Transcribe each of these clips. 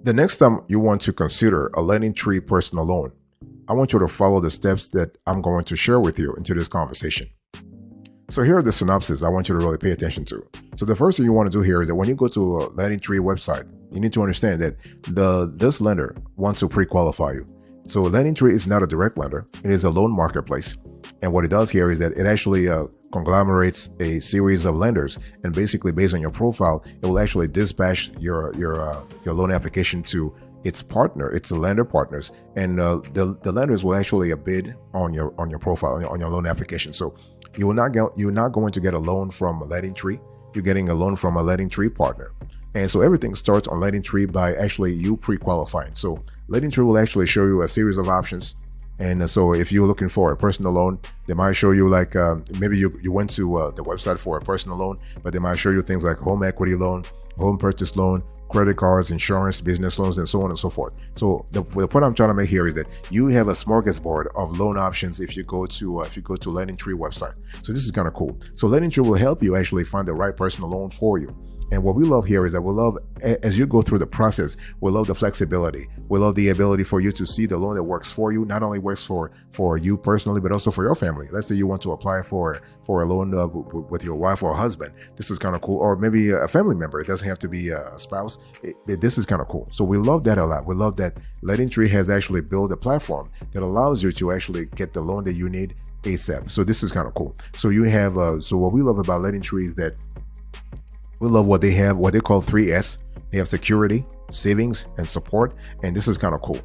The next time you want to consider a LendingTree personal loan, I want you to follow the steps that I'm going to share with you into this conversation. So here are the synopsis I want you to really pay attention to. So the first thing you want to do here is that when you go to a LendingTree website, you need to understand that this lender wants to pre-qualify you. So LendingTree is not a direct lender. It is a loan marketplace. And what it does here is that it actually conglomerates a series of lenders, and basically based on your profile, it will actually dispatch your loan application to its partner, its lender partners, and the lenders will actually bid on your profile, on your loan application. So you're not going to get a loan from a LendingTree. You're getting a loan from a LendingTree partner. And so everything starts on LendingTree by actually you pre-qualifying. So LendingTree will actually show you a series of options. And so if you're looking for a personal loan, they might show you like, maybe you went to the website for a personal loan, but they might show you things like home equity loan, home purchase loan, credit cards, insurance, business loans, and so on and so forth. So the point I'm trying to make here is that you have a smorgasbord of loan options if you go to LendingTree website. So this is kind of cool. So LendingTree will help you actually find the right personal loan for you. And what we love here is that we love, as you go through the process, we love the flexibility. We love the ability for you to see the loan that works for you, not only works for you personally, but also for your family. Let's say you want to apply for a loan with your wife or husband. This is kind of cool. Or maybe a family member. It doesn't have to be a spouse. This is kind of cool. So we love that a lot. We love that LendingTree has actually built a platform that allows you to actually get the loan that you need ASAP. So this is kind of cool. So you have, so what we love about LendingTree is that we love what they have, what they call 3S. They have security, savings, and support. And this is kind of cool.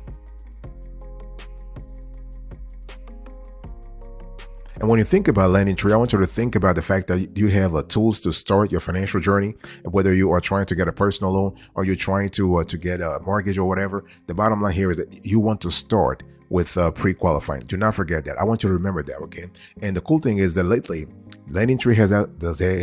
And when you think about LendingTree, I want you to think about the fact that you have tools to start your financial journey. Whether you are trying to get a personal loan or you're trying to get a mortgage or whatever, the bottom line here is that you want to start with pre-qualifying. Do not forget that. I want you to remember that, okay? And the cool thing is that lately, LendingTree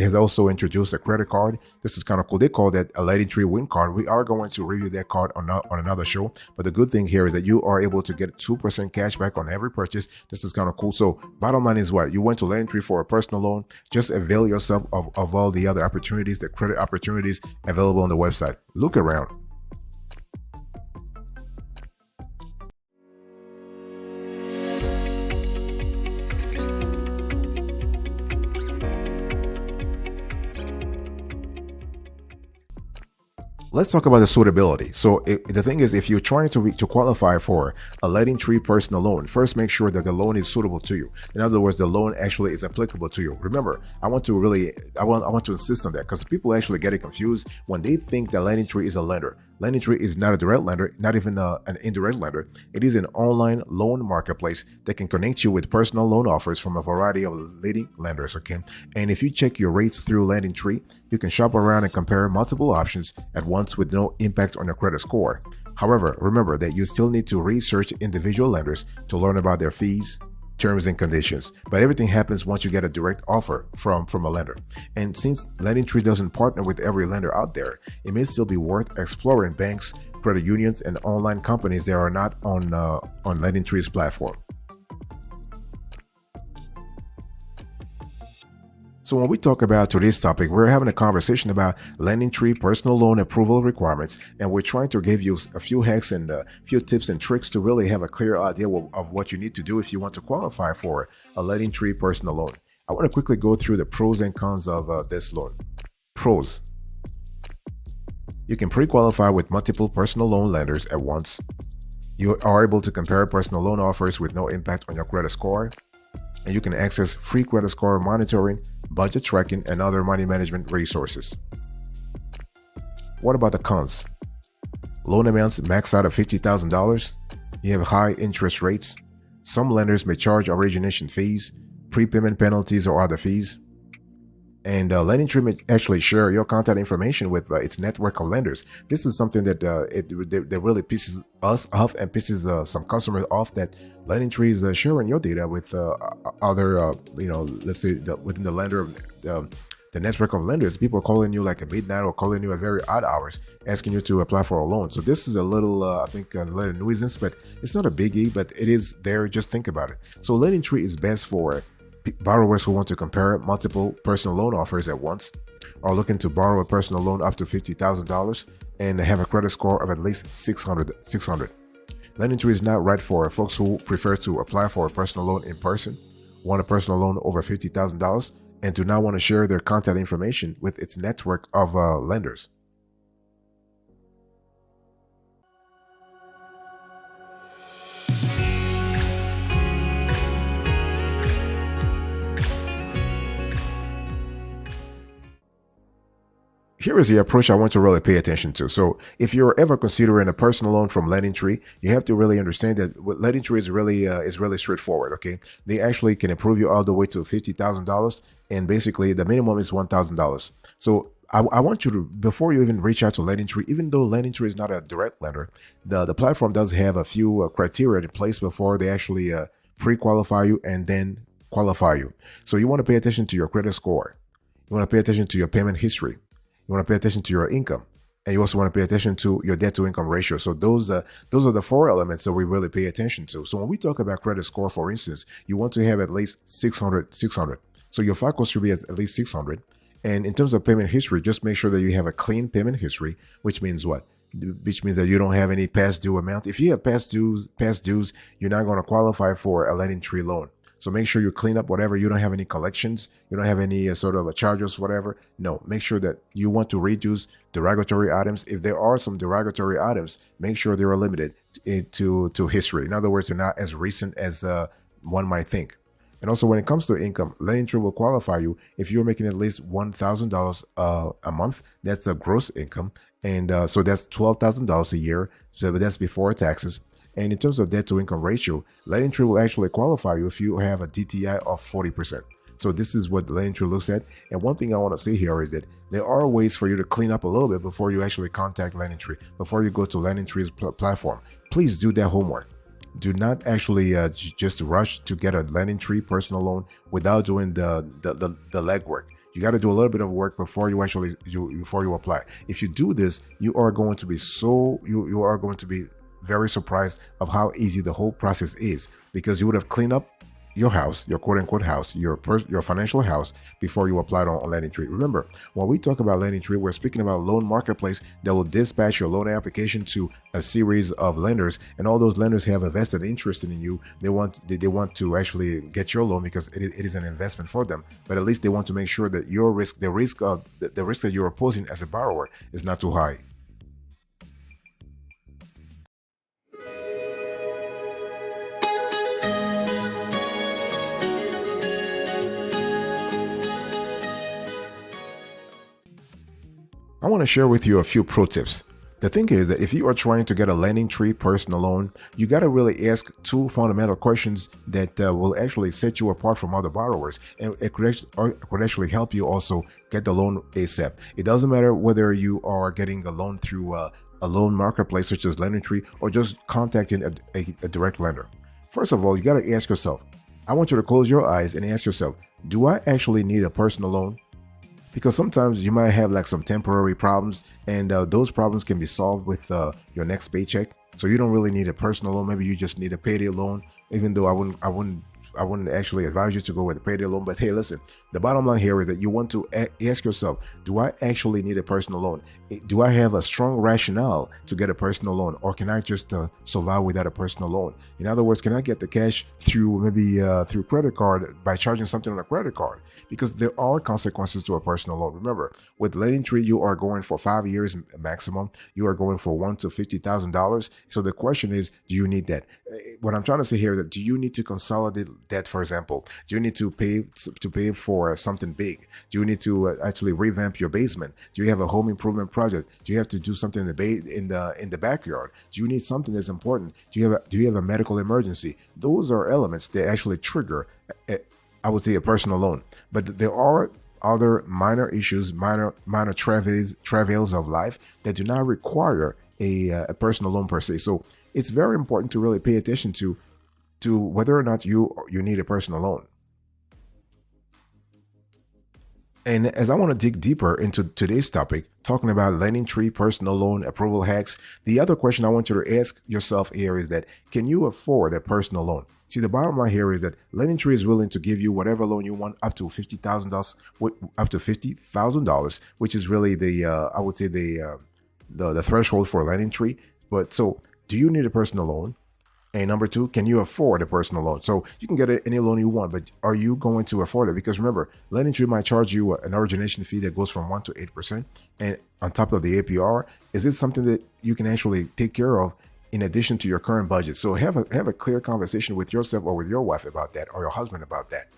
has also introduced a credit card. This is kind of cool. They call that a LendingTree Win Card. We are going to review that card on another show. But the good thing here is that you are able to get 2% cash back on every purchase. This is kind of cool. So bottom line is what? You went to LendingTree for a personal loan. Just avail yourself of all the other opportunities, the credit opportunities available on the website. Look around. Let's talk about the suitability. So the thing is, if you're trying to qualify for a LendingTree personal loan, first make sure that the loan is suitable to you. In other words, the loan actually is applicable to you. Remember, I want to insist on that because people actually get it confused when they think that LendingTree is a lender. LendingTree is not a direct lender, not even an indirect lender. It is an online loan marketplace that can connect you with personal loan offers from a variety of leading lenders, okay? And if you check your rates through LendingTree, you can shop around and compare multiple options at once with no impact on your credit score. However, remember that you still need to research individual lenders to learn about their fees, terms, and conditions. But everything happens once you get a direct offer from a lender. And since LendingTree doesn't partner with every lender out there, it may still be worth exploring banks, credit unions, and online companies that are not on LendingTree's platform. So when we talk about today's topic, we're having a conversation about LendingTree personal loan approval requirements, and we're trying to give you a few hacks and a few tips and tricks to really have a clear idea of what you need to do if you want to qualify for a LendingTree personal loan. I want to quickly go through the pros and cons of this loan. Pros. You can pre-qualify with multiple personal loan lenders at once. You are able to compare personal loan offers with no impact on your credit score. And you can access free credit score monitoring, budget tracking, and other money management resources. What about the cons? Loan amounts max out at $50,000. You have high interest rates. Some lenders may charge origination fees, prepayment penalties, or other fees. And LendingTree may actually share your contact information with its network of lenders. This is something that that really pisses us off and pisses some customers off, that LendingTree is sharing your data with other, let's say within the lender, the network of lenders. People are calling you like at midnight or calling you at very odd hours, asking you to apply for a loan. So this is a little, I think, a little nuisance, but it's not a biggie, but it is there. Just think about it. So LendingTree is best for borrowers who want to compare multiple personal loan offers at once. are looking to borrow a personal loan up to $50,000 and have a credit score of at least 600. LendingTree is not right for folks who prefer to apply for a personal loan in person, want a personal loan over $50,000, and do not want to share their contact information with its network of lenders. Here is the approach I want to really pay attention to. So if you're ever considering a personal loan from LendingTree, you have to really understand that what LendingTree is really straightforward. Okay, they actually can approve you all the way to $50,000, and basically the minimum is $1,000. So I want you to, before you even reach out to LendingTree, even though LendingTree is not a direct lender, the platform does have a few criteria in place before they actually pre-qualify you and then qualify you. So you want to pay attention to your credit score. You want to pay attention to your payment history. You want to pay attention to your income, and you also want to pay attention to your debt to income ratio. So those are the four elements that we really pay attention to. So when we talk about credit score, for instance, you want to have at least 600. So your FICO should be at least 600. And in terms of payment history, just make sure that you have a clean payment history, which means what? Which means that you don't have any past due amount. If you have past dues, you're not going to qualify for a LendingTree loan. So make sure you clean up whatever. You don't have any collections. You don't have any sort of charges, whatever. No, make sure that you want to reduce derogatory items. If there are some derogatory items, make sure they are limited to history. In other words, they're not as recent as one might think. And also when it comes to income, LendingTree will qualify you if you're making at least $1,000 a month. That's the gross income. And so that's $12,000 a year. So that's before taxes. And in terms of debt to income ratio, LendingTree will actually qualify you if you have a DTI of 40%. So this is what LendingTree looks at. And one thing I want to say here is that there are ways for you to clean up a little bit before you actually contact LendingTree, before you go to LendingTree's platform. Please do that homework. Do not actually just rush to get a LendingTree personal loan without doing the legwork. You got to do a little bit of work before you actually before you apply. If you do this, you are going to be you are going to be very surprised of how easy the whole process is, because you would have cleaned up your house, your quote-unquote house, your financial house, before you applied on LendingTree. Remember, when we talk about LendingTree, we're speaking about a loan marketplace that will dispatch your loan application to a series of lenders, and all those lenders have a vested interest in you. They want to actually get your loan because it is an investment for them, but at least they want to make sure that your risk, the risk that you're posing as a borrower, is not too high. I want to share with you a few pro tips. The thing is that if you are trying to get a LendingTree personal loan, you got to really ask two fundamental questions that will actually set you apart from other borrowers, and it could actually help you also get the loan ASAP. It doesn't matter whether you are getting a loan through a loan marketplace such as LendingTree or just contacting a direct lender. First of all, you got to ask yourself, I want you to close your eyes and ask yourself, do I actually need a personal loan? Because sometimes you might have like some temporary problems, and those problems can be solved with your next paycheck. So you don't really need a personal loan. Maybe you just need a payday loan, even though I wouldn't actually advise you to go with a payday loan. But hey, listen, the bottom line here is that you want to ask yourself, do I actually need a personal loan? Do I have a strong rationale to get a personal loan, or can I just survive without a personal loan? In other words, can I get the cash through maybe through credit card by charging something on a credit card? Because there are consequences to a personal loan. Remember, with LendingTree, you are going for 5 years maximum. You are going for $1,000 to $50,000. So the question is, do you need that? What I'm trying to say here is that, do you need to consolidate debt, for example? Do you need to pay for something big? Do you need to actually revamp your basement? Do you have a home improvement project? Do you have to do something in the backyard? Do you need something that's important? Do you have a medical emergency? Those are elements that actually trigger, I would say, a personal loan. But there are other minor issues, minor travails of life that do not require a personal loan per se. So it's very important to really pay attention to whether or not you need a personal loan. And as I want to dig deeper into today's topic, talking about LendingTree Personal Loan approval hacks. The other question I want you to ask yourself here is that, can you afford a personal loan? See, the bottom line here is that LendingTree is willing to give you whatever loan you want, up to $50,000, which is really the I would say the threshold for LendingTree. But so, do you need a personal loan? And number two, can you afford a personal loan? So you can get any loan you want, but are you going to afford it? Because remember, LendingTree might charge you an origination fee that goes from 1 to 8%. And on top of the APR, is it something that you can actually take care of in addition to your current budget? So have a clear conversation with yourself or with your wife about that, or your husband about that.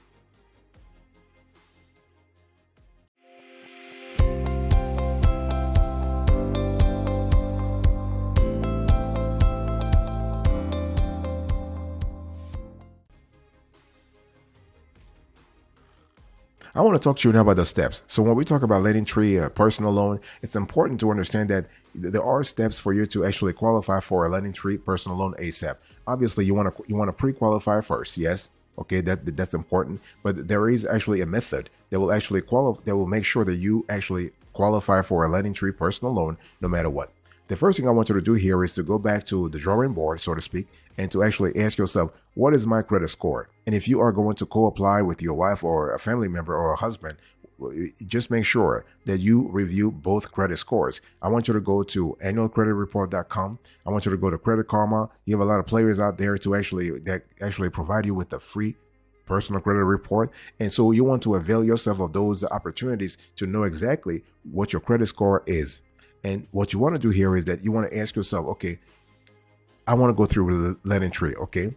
I want to talk to you now about the steps. So when we talk about LendingTree personal loan, it's important to understand that there are steps for you to actually qualify for a LendingTree personal loan ASAP. Obviously, you want to pre-qualify first. Yes, okay, that's important. But there is actually a method that will actually that will make sure that you actually qualify for a LendingTree personal loan no matter what. The first thing I want you to do here is to go back to the drawing board, so to speak, and to actually ask yourself, what is my credit score? And if you are going to co-apply with your wife or a family member or a husband, just make sure that you review both credit scores. I want you to go to annualcreditreport.com. I want you to go to Credit Karma. You have a lot of players out there to actually provide you with a free personal credit report. And so you want to avail yourself of those opportunities to know exactly what your credit score is. And what you want to do here is that you want to ask yourself, okay, I want to go through LendingTree, okay?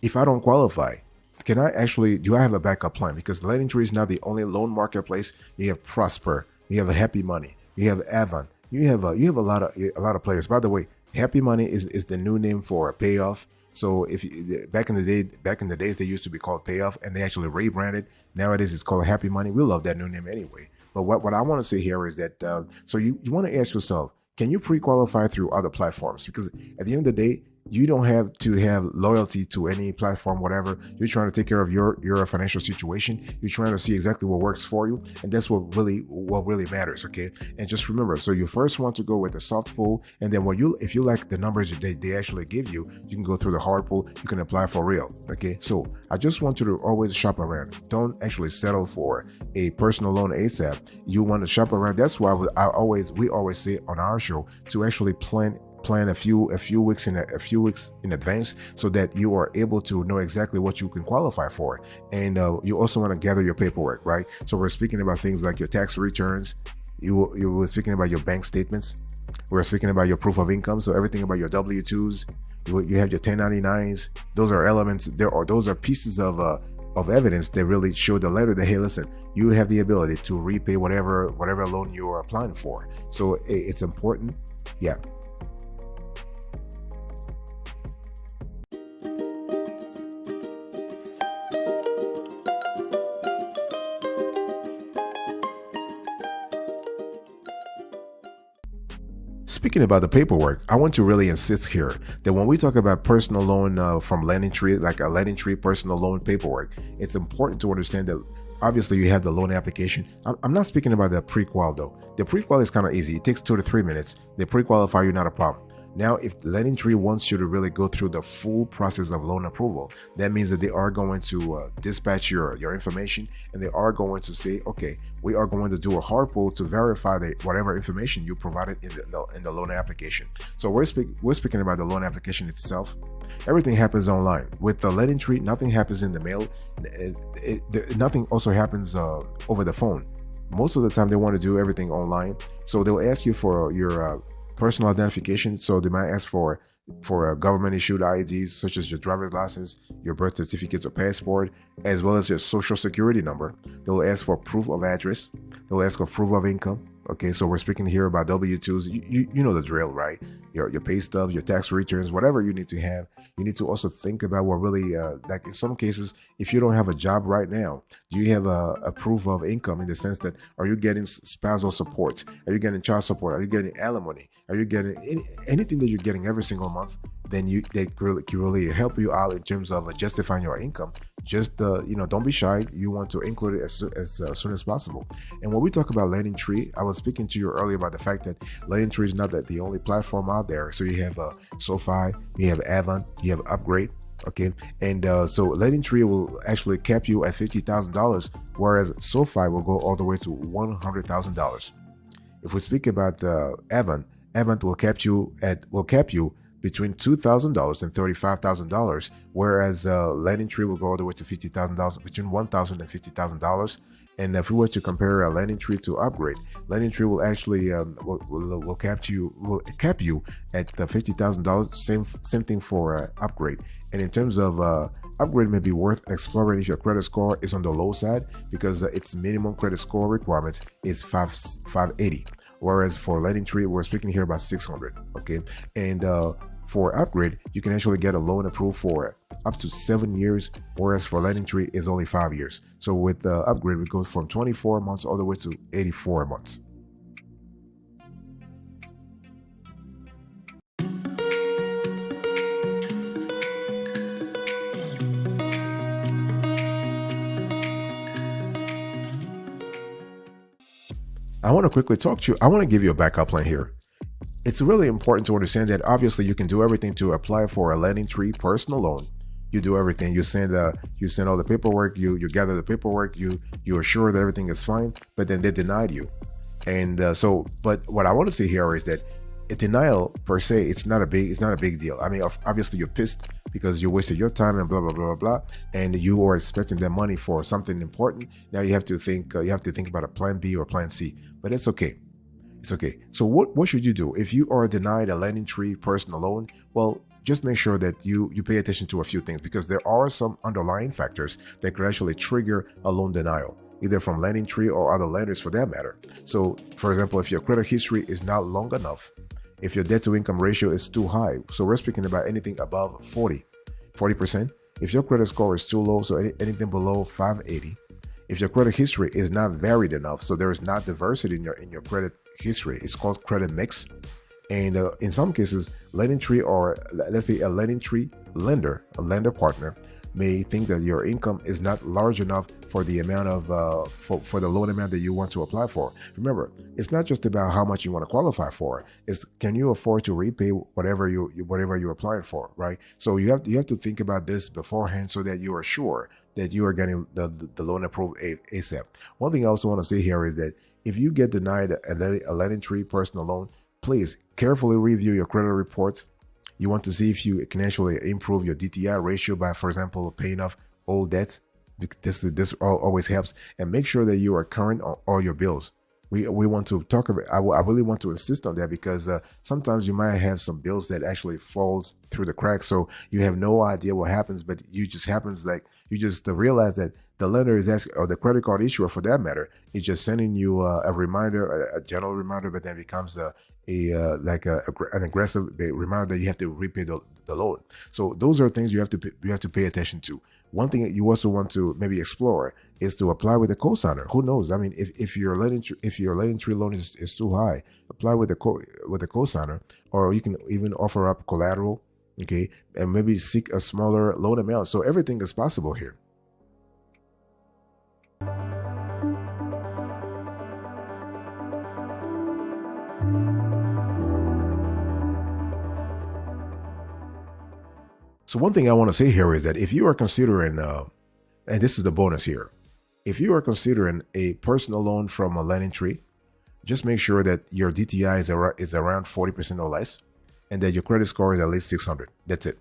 If I don't qualify, do I have a backup plan? Because LendingTree is not the only loan marketplace. You have Prosper, you have a Happy Money, you have Avon, you have a lot of players. By the way, Happy Money is the new name for Payoff. So back in the days, they used to be called Payoff, and they actually rebranded. Nowadays, it's called Happy Money. We love that new name anyway. But what I want to say here is that, so you want to ask yourself, can you pre-qualify through other platforms? Because at the end of the day, you don't have to have loyalty to any platform, whatever. You're trying to take care of your financial situation. You're trying to see exactly what works for you. And that's what really matters, okay? And just remember, so you first want to go with the soft pull, and then if you like the numbers they actually give you, you can go through the hard pull. You can apply for real, okay? So I just want you to always shop around. Don't actually settle for a personal loan ASAP. You want to shop around. That's why we always say on our show to actually plan a few weeks in advance, so that you are able to know exactly what you can qualify for. And you also want to gather your paperwork, right? So we're speaking about things like your tax returns. You were speaking about your bank statements. We're speaking about your proof of income. So everything about your W-2s. You have your 1099s. Those are elements there, or those are pieces of evidence that really show the lender that, hey, listen, you have the ability to repay whatever loan you are applying for. So it's important. Yeah. Speaking about the paperwork, I want to really insist here that when we talk about personal loan from LendingTree, like a LendingTree personal loan paperwork, it's important to understand that obviously you have the loan application. I'm not speaking about the pre-qual though. The pre-qual is kind of easy. It takes 2 to 3 minutes. They pre-qualify you, not a problem. Now, if LendingTree wants you to really go through the full process of loan approval, that means that they are going to dispatch your information, and they are going to say, okay, we are going to do a hard pull to verify that whatever information you provided in the loan application. So we're speaking about the loan application itself. Everything happens online. With the LendingTree, nothing happens in the mail. Nothing also happens over the phone. Most of the time, they want to do everything online. So they'll ask you for your personal identification. So they might ask for government issued IDs, such as your driver's license, your birth certificate or passport, as well as your social security number. They'll ask for proof of address. They'll ask for proof of income. Okay, so we're speaking here about W-2s. You know the drill, right? Your pay stubs, your tax returns, whatever you need to have. You need to also think about what really, like in some cases, if you don't have a job right now, do you have a proof of income, in the sense that, are you getting spousal support? Are you getting child support? Are you getting alimony? Are you getting anything that you're getting every single month? Then they really help you out in terms of justifying your income just don't be shy. You want to include it as soon as possible. And when we talk about LendingTree, I was speaking to you earlier about the fact that LendingTree is not the only platform out there. So you have SoFi, you have Avant, you have Upgrade. Okay, and so LendingTree will actually cap you at $50,000, whereas SoFi will go all the way to $100,000. If we speak about Avant will cap you between $2,000 and $35,000, whereas LendingTree will go all the way to $50,000, between $1,000 and $50,000. And if we were to compare LendingTree to Upgrade, LendingTree will actually will cap you at $50,000. Same thing for Upgrade. And in terms of Upgrade, may be worth exploring if your credit score is on the low side, because its minimum credit score requirements is 580. Whereas for LendingTree, we're speaking here about 600. Okay, and for Upgrade, you can actually get a loan approved for up to 7 years, whereas for LendingTree is only 5 years. So with Upgrade, we go from 24 months all the way to 84 months. I want to quickly talk to you. I want to give you a backup plan here. It's really important to understand that obviously you can do everything to apply for a LendingTree personal loan. You do everything. You send all the paperwork. You gather the paperwork. You are sure that everything is fine, but then they denied you. And but what I want to say here is that a denial per se, it's not a big deal. I mean, obviously you're pissed because you wasted your time and blah blah blah blah blah, and you are expecting that money for something important. Now you have to think about a plan B or plan C, but it's okay. It's okay. So what should you do if you are denied a LendingTree personal loan? Well, just make sure that you pay attention to a few things, because there are some underlying factors that could actually trigger a loan denial, either from LendingTree or other lenders for that matter. So, for example, if your credit history is not long enough, if your debt to income ratio is too high, so we're speaking about anything above 40%, if your credit score is too low, so anything below 580, if your credit history is not varied enough, so there is not diversity in your credit history, it's called credit mix. And in some cases, LendingTree, or let's say a LendingTree lender, a lender partner, may think that your income is not large enough for the amount of for the loan amount that you want to apply for. Remember, it's not just about how much you want to qualify for. It's, can you afford to repay whatever you're applying for, right? So you have to think about this beforehand so that you are sure that you are getting the loan approved ASAP. One thing I also want to say here is that if you get denied a LendingTree personal loan, please carefully review your credit report. You want to see if you can actually improve your DTI ratio by, for example, paying off old debts. This always helps. And make sure that you are current on all your bills. We want to talk about, I really want to insist on that, because sometimes you might have some bills that actually falls through the cracks. So you have no idea what happens, but you just realize that the lender is asking, or the credit card issuer for that matter, is just sending you a reminder, a general reminder, but then becomes an aggressive reminder that you have to repay the loan. So those are things you have to pay attention to. One thing that you also want to maybe explore is to apply with a cosigner. Who knows? I mean, if your LendingTree loan is too high, apply with a cosigner, or you can even offer up collateral, okay, and maybe seek a smaller loan amount. So everything is possible here. So one thing I want to say here is that if you are considering, and this is the bonus here, if you are considering a personal loan from a LendingTree, just make sure that your DTI is around 40% or less, and that your credit score is at least 600. That's it.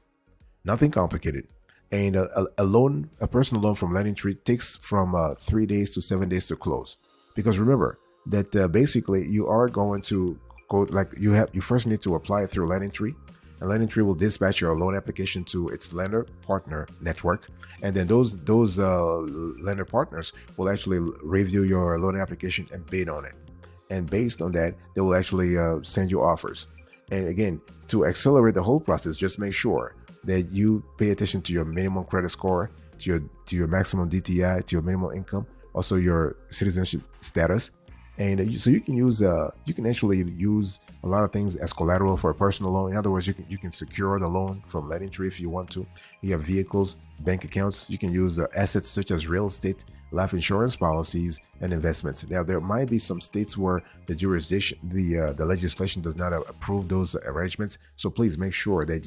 Nothing complicated. And a personal loan from LendingTree takes from 3 days to 7 days to close. Because remember that basically you are going to go, you first need to apply through LendingTree. And LendingTree will dispatch your loan application to its lender partner network, and then those lender partners will actually review your loan application and bid on it. And based on that, they will actually send you offers. And again, to accelerate the whole process, just make sure that you pay attention to your minimum credit score, to your maximum DTI, to your minimum income, also your citizenship status. And so you can actually use a lot of things as collateral for a personal loan. In other words, you can secure the loan from LendingTree if you want to. You have vehicles, bank accounts. You can use assets such as real estate, life insurance policies, and investments. Now, there might be some states where the jurisdiction, the legislation does not approve those arrangements. So please make sure that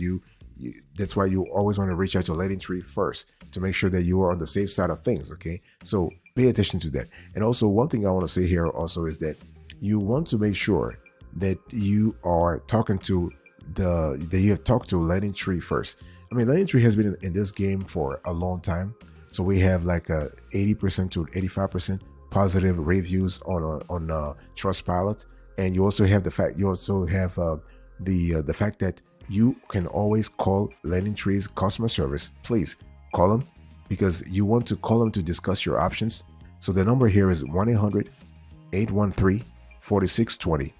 that's why you always want to reach out to LendingTree first to make sure that you are on the safe side of things. Okay, so pay attention to that. And also, one thing I want to say here also is that you want to make sure that you are talking to that you have talked to LendingTree first. I mean, LendingTree has been in this game for a long time, so we have like 80% to 85% positive reviews on Trustpilot, and you also have the fact the fact that you can always call LendingTree's customer service. Please call them because you want to call them to discuss your options. So the number here is 1-800-813-4620.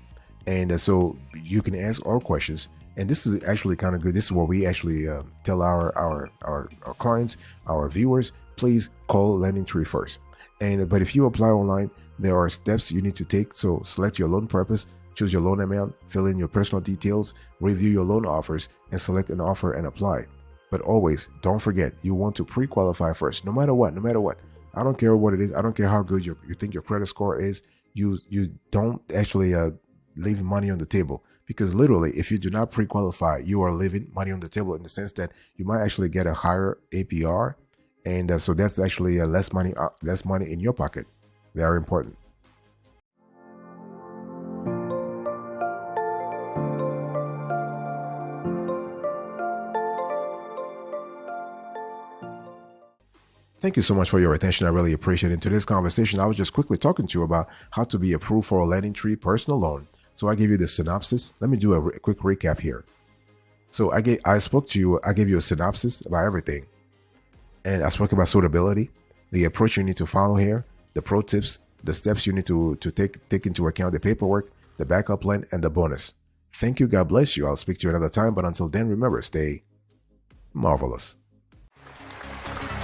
And so you can ask all questions. And this is actually kind of good. This is what we actually tell our clients, our viewers, please call LendingTree first. But if you apply online, there are steps you need to take. So select your loan purpose, choose your loan amount, fill in your personal details, review your loan offers, and select an offer and apply. But always, don't forget, you want to pre-qualify first, no matter what. I don't care what it is. I don't care how good you think your credit score is. You don't actually leave money on the table, because literally, if you do not pre-qualify, you are leaving money on the table in the sense that you might actually get a higher APR. And so that's actually less money in your pocket. Very important. Thank you so much for your attention. I really appreciate it. In today's conversation, I was just quickly talking to you about how to be approved for a LendingTree personal loan. So I gave you the synopsis. Let me do a quick recap here. So I gave you a synopsis about everything. And I spoke about suitability, the approach you need to follow here, the pro tips, the steps you need to take into account, the paperwork, the backup plan, and the bonus. Thank you. God bless you. I'll speak to you another time. But until then, remember, stay marvelous.